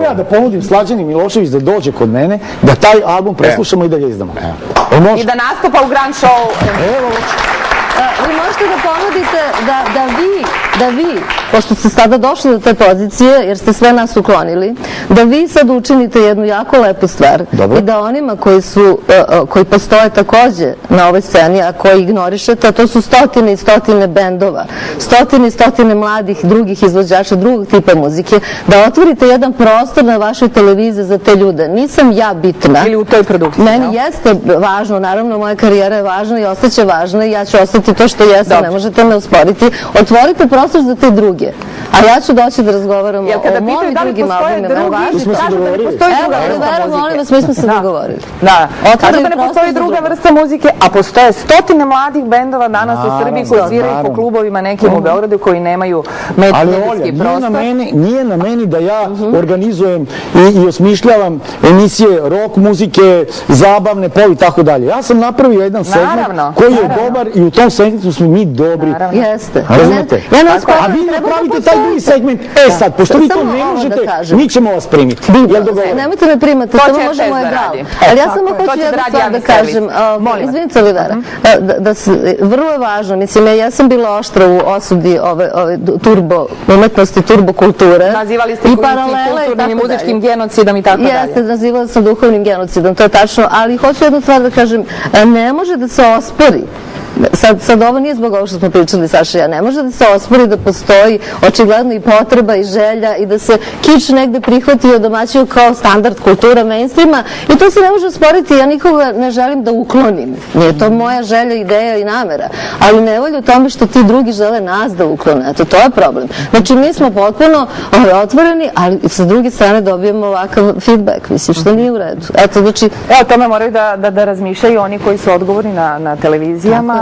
Ja da ponudim Slađani Milošević da dođe kod mene, da taj album preslušamo i da ga izdamo. I da nastupa u Grand Show. Evo. Vi možete da ponudite da vi, pošto ste sada došli do te pozicije, jer ste sve nas uklonili, da vi sad učinite jednu jako lepu stvar i da onima koji postoje takođe na ovoj sceni, a koji ignorišete, a to su stotine i stotine bendova, stotine i stotine mladih drugih izvođača, drugog tipa muzike, da otvorite jedan prostor na vašoj televiziji za te ljude. Nisam ja bitna. Ili u toj produkciji. Meni jeste važno, naravno, moja karijera je važna i ostaće važna i ja ću ostati to što jesam, ne možete me usporiti. Otvorite prostor za te druge. A ja ću doći da razgovaramo o mojim drugim albumima. Evo, molim vas, mi smo se dogovorili. Da, kažu da ne postoji druga vrsta muzike, a postoje stotine mladih bendova danas u Srbiji koji sviraju po klubovima nekim u Beogradu koji nemaju medijski prostor. Ali nije na meni da ja organizujem i osmišljavam emisije rock muzike, zabavne, pop i tako dalje. Ja sam napravio jedan segment koji je dobar i u tom segmentu smo mi dobri. Jeste. Razumete? A vi napravite taj drugi segment. E sad, pošto vi to ne možete, mi ćemo vas primiti. Nemojte me primati, samo možemo je gal. Ali ja samo hoću jednu stvar da kažem. Izvinite, Olivera. Vrlo je važno, mislim, ja sam bila oštra u osudi ove turbo umetnosti, turbo kulture. Nazivali ste kulturnim i muzičkim genocidom i tako dalje. Jeste, nazivala sam duhovnim genocidom, to je tačno, ali hoću jednu stvar da kažem, ne može da se ospori. Sad ovo nije zbog ovo što smo pričali, Saša i ja, ne može da se ospori da postoji očigledno i potreba i želja i da se kič negde prihvati od domaćeg kao standard kultura mainstreama i to se ne može osporiti, ja nikoga ne želim da uklonim, nije to moja želja, ideja i namera, ali ne volju u tome što ti drugi žele nas da uklone, eto to je problem. Znači mi smo potpuno otvoreni, ali sa druge strane dobijemo ovakav feedback, mislim što nije u redu. Eto, znači... Evo, tome moraju da razmišljaju oni koji su odgovorni na televizijama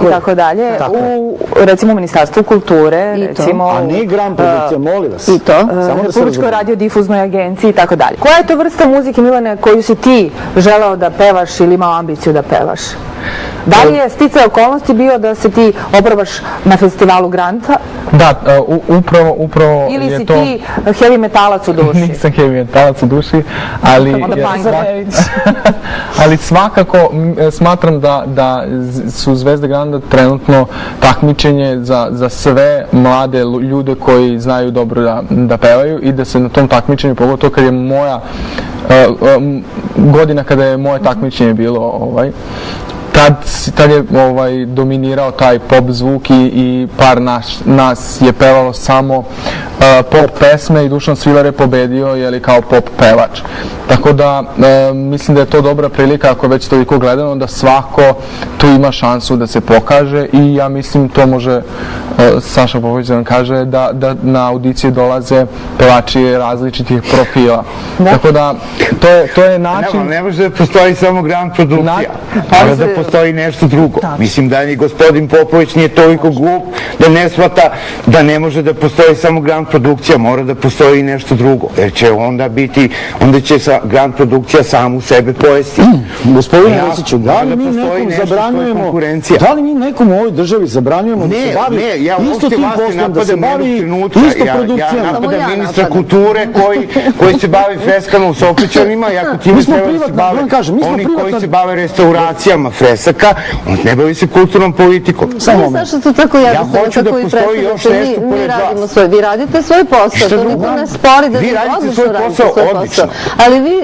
i tako dalje, u recimo Ministarstvu kulture, recimo... A ne Grand produkcija, molim vas. I to. Republičkoj radiodifuznoj agenciji i tako dalje. Koja je to vrsta muzike, Milane, koju si ti želeo da pevaš ili imao ambiciju da pevaš? Da li je sticaj okolnosti bio da se ti oprobaš na festivalu Granta? Da, upravo je to... Ili si ti heavy metalac u duši? Nisam heavy metalac u duši, ali svakako smatram da su Zvezde Granda trenutno takmičenje za sve mlade ljude koji znaju dobro da pevaju i da se na tom takmičenju, pogotovo kad je moja godina kada je moje takmičenje bilo, tad je dominirao taj pop zvuk i par nas je pevalo samo pop pesme i Dušan Svilar je pobedio kao pop pevač. Tako da mislim da je to dobra prilika, ako je već toliko gledano, da svako tu ima šansu da se pokaže i ja mislim to može Saša Popović da nam kaže da na audicije dolaze pevači različitih profila. Tako da to je način... Ne može da postoji samo Grand produkcija, mora da postoji nešto drugo. Mislim da ni gospodin Popović nije toliko glup da ne shvata da ne može da postoji samo Grand produkcija, mora da postoji i nešto drugo, jer će onda će Grand produkcija samu sebe pojesti. Gospodine Vesiću, da li mi nekom u ovoj državi zabranjujemo da se bavi isto tim poslom, da se bavi isto produkcijama? Ja napadam ministra kulture koji se bavi freskama u Sopoćanima i ako time treba da se bave oni koji se bave restauracijama fresaka, on ne bavi se kulturnom politikom. Saša, to tako ja hoću da postoji još nešto pored vas. Vi radite svoj posao, to niko ne spori da vi odlično radite svoj posao, ali vi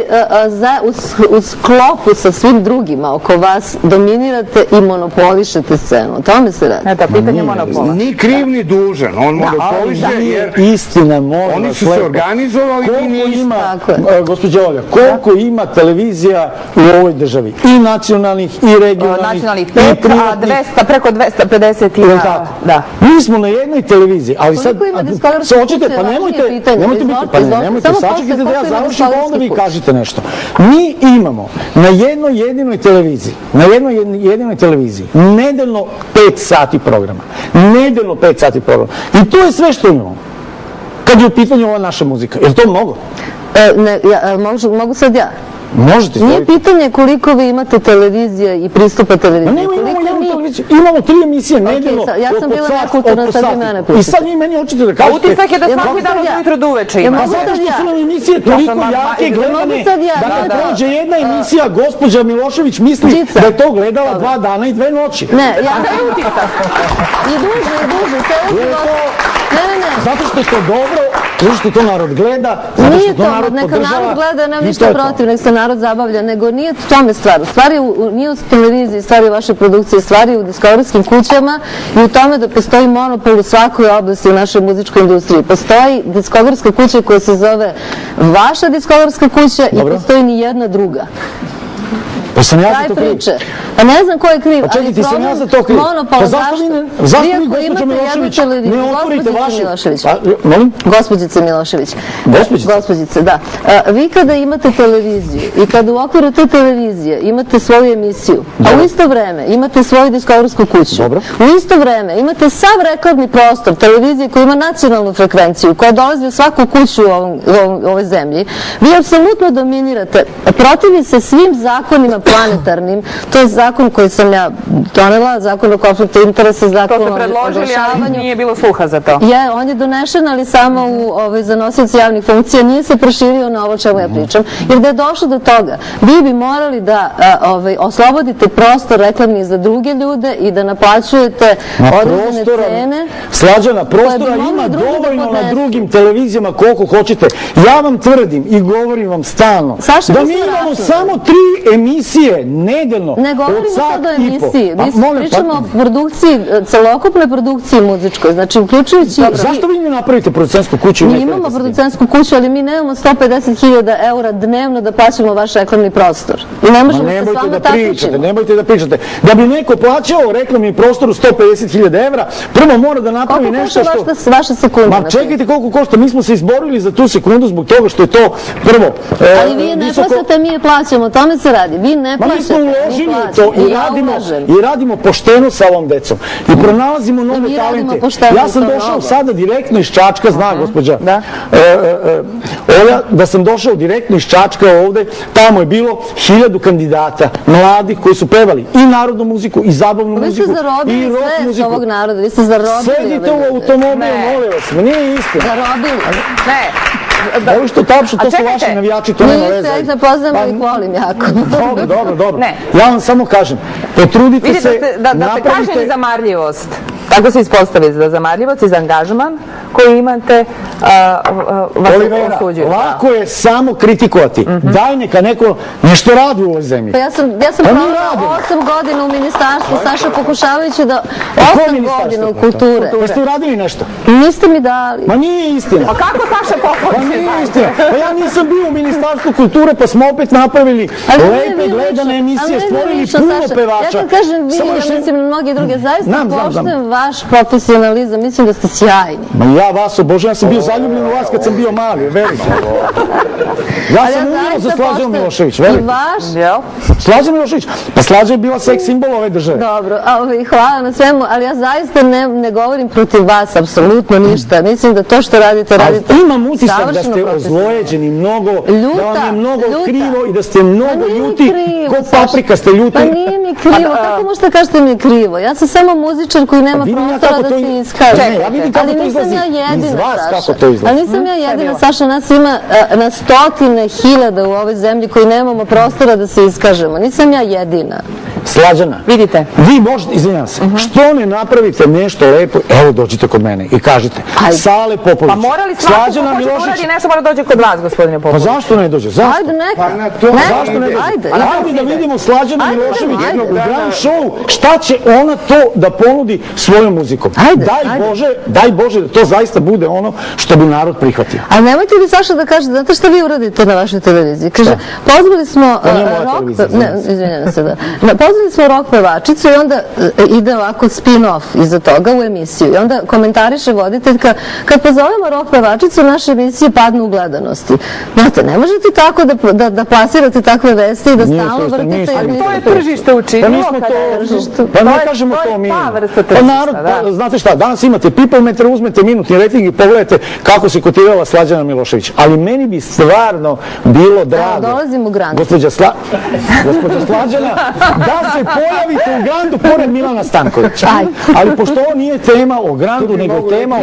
u sklopu sa svim drugima oko vas dominirate i monopolišete scenu. O tome se radi. Eto, pitanje monopola. Ni kriv ni dužan, on monopoliše jer oni su se organizovali i nismo. Gospođa Olja, koliko ima televizija u ovoj državi? I nacionalnih, i regionalnih, i privatnih. Preko 250 ima. Mi smo na jednoj televiziji, ali sad... Pa nemojte biti, sačekajte da ja završim, pa onda vi kažete nešto. Mi imamo na jednoj jedinoj televiziji nedeljno 5 sati programa. I to je sve što imamo. Kad je u pitanju ova naša muzika. Je li to mnogo? Mogu sad ja? Možete. Nije pitanje koliko vi imate televizija i pristupa televiziji. Milošević, imamo 3 emisije nedeljno. Ja sam oko bila sat, nekulturna, oko sad vi sati. mene I pustite. sad vi meni hoćete da kažete... Utisak je da svaki mogu dan sad od ja? ujutro do uveče Ja ima. mogu Zato sad što su nam ja? emisije toliko jake mogu gledane, sad ja? da kad Da. prođe jedna emisija, gospođa Milošević misli Žica. da je to gledala 2 dana i 2 noći. Ne, ja ne utisak. I duže, ceo život. Ne. Zato što je to dobro, zato što to narod gleda, zato Nije što to to, narod neka podržava. narod gleda, nemam i to ništa je to. protiv, nek se narod zabavlja, nego nije u tome stvar. Stvar je nije u televiziji, stvar je u vašoj produkciji, stvar je u diskografskim kućama i u tome da postoji monopol u svakoj oblasti u našoj muzičkoj industriji. Postoji diskografska kuća koja se zove vaša diskografska kuća i Dobro. postoji ni jedna druga. Pa sam ja za Kraj to kriv. priče. Pa ne znam ko je kriv, Pa čekajte, sam ja za to kriv. monopola, Pa zašto vi ne- zašto vi, ako gospođo imate jednu Milošević, televiziju, ne otvorite gospođice vašu... Milošević. Pa, molim? Gospođice Milošević. Gospođice? Gospođice, da. Vi kada imate televiziju i kada u okviru te televizije imate svoju emisiju, a u isto vreme imate svoju diskografsku kuću, Dobro. u isto vreme imate sav reklamni prostor televizije koja ima nacionalnu frekvenciju, koja dolazi u svaku kuću u ovoj zemlji, vi apsolutno dominirate. Protivi se svim zakonima planetarnim, to je zakon koji sam ja donela, zakon o konfliktu interesa, To zakon ste o predložili, ali oglašavanju. nije bilo sluha za to. On je donešen, ali samo za nosioce javnih funkcija, nije se proširio na ovo čemu ja pričam, jer da je došlo do toga, vi bi morali da oslobodite prostor reklamni za druge ljude i da naplaćujete određene cene. Slađana, prostora koje bi mogli ima drugi da dovoljno na podnesu. drugim televizijama koliko hoćete. Ja vam tvrdim i govorim vam stalno Saša, da mi mi smo imamo računali. samo 3 emisije nedeljno Ne od govorimo sat sad o i po. emisiji, Pa, mi molim, pričamo o produkciji, celokupnoj produkciji muzičkoj, znači uključujući... Zašto vi ne napravite producentsku kuću? i Mi ne imamo krenete s tim? producentsku kuću, ali mi nemamo 150.000 eura dnevno da plaćamo vaš reklamni prostor. I ne Ma možemo se s nemojte vama da pričate, takmičimo. nemojte da pričate. Da bi neko plaćao reklamni prostor u 150.000 evra, prvo mora da napravi Koliko nešto košta što... vaša sekunda? Ma na primjer? čekajte koliko košta, mi smo se izborili za tu sekundu zbog toga što je to prvo Ali vi je ne visoko... plaćate, mi je plaćamo, o tome se radi. Vi ne Ma mi plaćate, smo uložili u plaćamo. to i radimo pošteno sa ovom decom. I pronalazimo nove mi radimo talente. pošteno, Ja sam to je došao mnogo. sada direktno iz Čačka, zna gospođa. Da. Olja, da sam došao direktno iz Čačka ovde, tamo je bilo 1000 kandidata, mladih koji su pevali i narodnu muziku, i zabavnu Vi ste muziku, i zarobili rock sve s muziku. ovog naroda, vi ste zarobili Sedite ove u ljude. automobilu, Ne. molim vas, ma nije istina. Zarobili. Ne, Ovi što tapšu, to A su čekajte. vaši navijači, to nema Niste, veze. ja ih ne poznam, Pa, ali ih volim jako. Dobro. Ne. Ja vam samo kažem, potrudite vidite se, da ste napravite... kažnjeni za marljivost. Tako se ispostavi za zamarljivost i za angažman koji imate vas Olivera, osuđuju. lako je samo kritikovati. Daj neka neko nešto radi u ovoj zemlji. Pa ja sam Pa mi provela radimo. 8 godina u ministarstvu, Saša, pokušavajući da... Koje 8 ministarstvo godina u je to? kulture. Jeste uradili nešto? Niste mi dali. Ma nije istina. Pa kako Saša Pa Popović? nije istina. Pa ja nisam bio u Ministarstvu kulture, pa smo opet napravili Ali ne lepe vi gledane lično, emisije, ali ne vi stvorili lično, puno Saša. pevača. Ja kad kažem vi, Samo još ja ne- mislim na mnogi druge, zaista Znam. poštujem vaš profesionalizam, mislim da ste sjajni. Ma ja vas obožavam, ja sam bio zaljubljen u vas kad sam bio mali, verujte. Ja Ali sam umio zaista za Slađanu poštujem Milošević, i verujte. vaš. Jel? Slađana Milošević, pa Slađa je bila seks simbol ove države. Dobro, hvala na svemu, ali ja zaista ne govorim protiv vas, apsolutno ništa. Mislim da to što radite, radite Imam utisak da savršeno ste profesionalno. ozlojeđeni mnogo, da vam je mnogo ljuta. krivo i da ste mnogo Pa nije mi ljuti, krivo, ko Saša. paprika ste ljuti. Pa nije mi krivo, kako možete kažete mi je krivo? Ja sam samo muzičar koji nema Pa vidim ja prostora kako da to se i- iskaže. Ne, ja vidim kako Ali to nisam izlazi ja jedina, iz vas, Saša. kako to izlazi. Ali nisam ja jedina, Saša, nas ima na stotine hiljada u ovoj zemlji koji nemamo prostora da se iskažemo. Nisam ja jedina. Slađana, Vidite. vi možete, izvinjam se, što ne napravite nešto lepo, evo dođite kod mene i kažete, Ajde. Sale Popović, Pa morali svako ko Slađana hoće da Milošević, uradi nešto mora dođe kod vas, gospodine pa Popović. zašto ne dođe, zašto? Ajde, neka. Pa na to Ne, Zašto ne dođe? Ajde. Ajde da vidimo Slađanu Ajde, Milošević ajde. u grand show, šta će ona to da ponudi svojom muzikom. Ajde, Daj Bože da to zaista bude ono što bi narod prihvatio. A nemojte vi, Saša, da kažete, znate šta vi uradite na vašoj televiziji? Kaže, pozvali smo nije moja rock... televizija, Ne, izvinjam se, da. Pozvali smo rock pevačicu i onda ide ovako spin-off iza toga u emisiju. I onda komentariše voditeljka, kad pozovemo rock pevačicu, naše emisije padnu u gledanosti. Znate, ne možete tako da plasirate takve vesti i da Nije stalno to isto, nije vrtite... isto. jedni- To je tržište Pa učinilo. mi smo kada je to, pa ne kažemo to to je mi. ta vrsta Pa tržišta, narod, da. znate šta, danas imate Peoplemeter, uzmete minutni rating i pogledajte kako se kotirala Slađana Milošević. Ali meni bi stvarno bilo drago. dolazim u Grand. Gospođa Slađana, da da se pojavite u Grandu pored Milana Stankovića. Ali pošto ovo nije tema o Grandu, nego tema o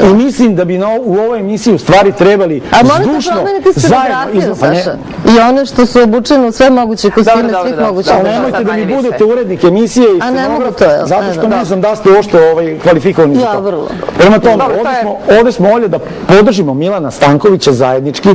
i mislim da bi u ovoj emisiji u stvari trebali A morate zdušno promeniti scenografiju, Saša. I one što su obučene u sve moguće kostime, svih mogućih. Nemojte da mi budete urednik emisije i scenograf, zato što ne znam da ste uopšte kvalifikovani za to. Ja, vrlo. Prema tome, ovde smo ovdje da podržimo Milana Stankovića zajednički.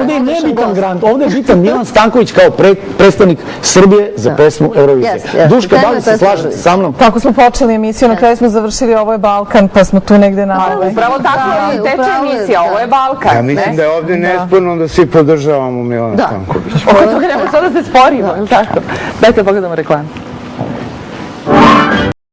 Ovdje je nebitan Grand, ovdje je bitan Milan Stanković kao predstavnik Srbije za pesmu Eurovizije. Duška, da li se slažete sa mnom? Tako smo počeli emisiju, na kraju smo završili Ovo je Balkan, pa smo tu negde na ovoj. Upravo tako i teče emisija, Ovo je Balkan. Ja mislim da je ovdje nesporno da svi podržavamo Milana Stankovića. Oko toga nema što da se sporimo, ili tako? Dajte pogledamo reklamu.